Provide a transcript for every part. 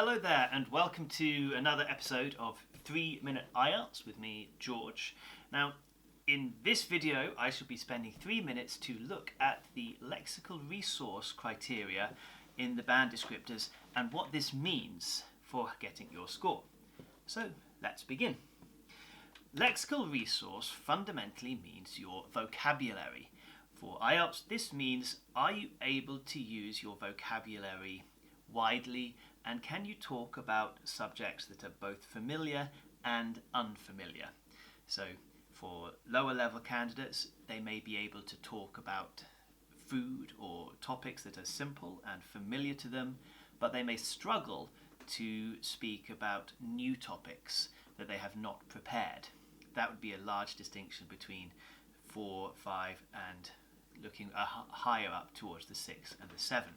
Hello there and welcome to another episode of 3 Minute IELTS with me, George. Now, in this video I shall be spending 3 minutes to look at the Lexical Resource Criteria in the band descriptors and what this means for getting your score. So, let's begin. Lexical resource fundamentally means your vocabulary. For IELTS, this means, are you able to use your vocabulary widely, and can you talk about subjects that are both familiar and unfamiliar? So for lower level candidates, they may be able to talk about food or topics that are simple and familiar to them, but they may struggle to speak about new topics that they have not prepared. That would be a large distinction between 4, 5 and looking higher up towards the 6 and the 7.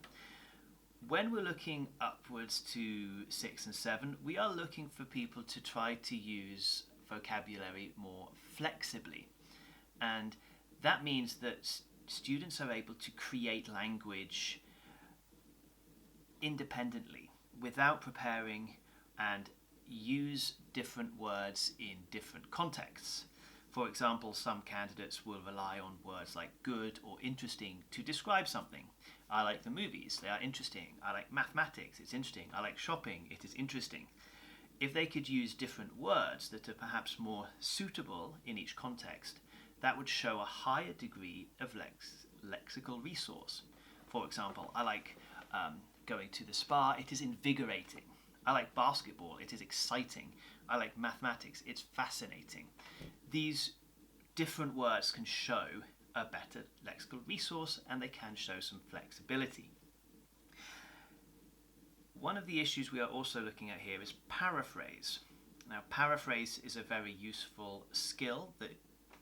When we're looking upwards to 6 and 7, we are looking for people to try to use vocabulary more flexibly. And that means that students are able to create language independently without preparing and use different words in different contexts. For example, some candidates will rely on words like good or interesting to describe something. I like the movies, they are interesting. I like mathematics, it's interesting. I like shopping, it is interesting. If they could use different words that are perhaps more suitable in each context, that would show a higher degree of lexical resource. For example, I like going to the spa, it is invigorating. I like basketball, it is exciting. I like mathematics, it's fascinating. These different words can show a better lexical resource and they can show some flexibility. One of the issues we are also looking at here is paraphrase. Now, paraphrase is a very useful skill that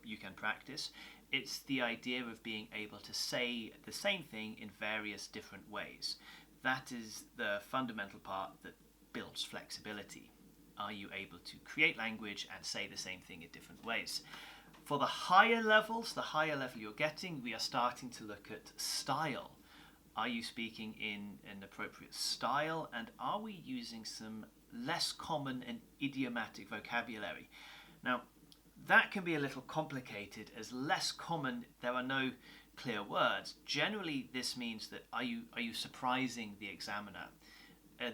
you can practice. It's the idea of being able to say the same thing in various different ways. That is the fundamental part that builds flexibility. Are you able to create language and say the same thing in different ways? For the higher levels, the higher level you're getting, we are starting to look at style. Are you speaking in an appropriate style, and are we using some less common and idiomatic vocabulary? Now, that can be a little complicated. As less common, there are no clear words. Generally, this means that are you surprising the examiner?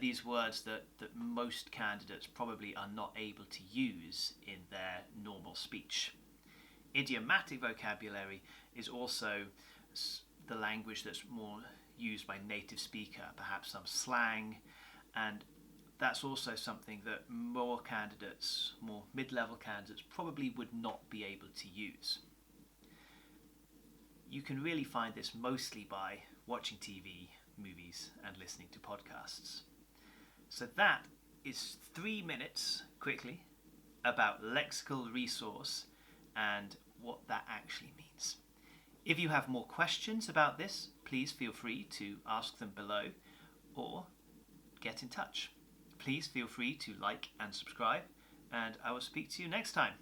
These words that most candidates probably are not able to use in their normal speech. Idiomatic vocabulary is also the language that's more used by native speaker, perhaps some slang, and that's also something that more candidates, more mid-level candidates, probably would not be able to use. You can really find this mostly by watching TV, movies, and listening to podcasts. So that is 3 minutes, quickly, about lexical resource and what that actually means. If you have more questions about this, please feel free to ask them below or get in touch. Please feel free to like and subscribe, and I will speak to you next time.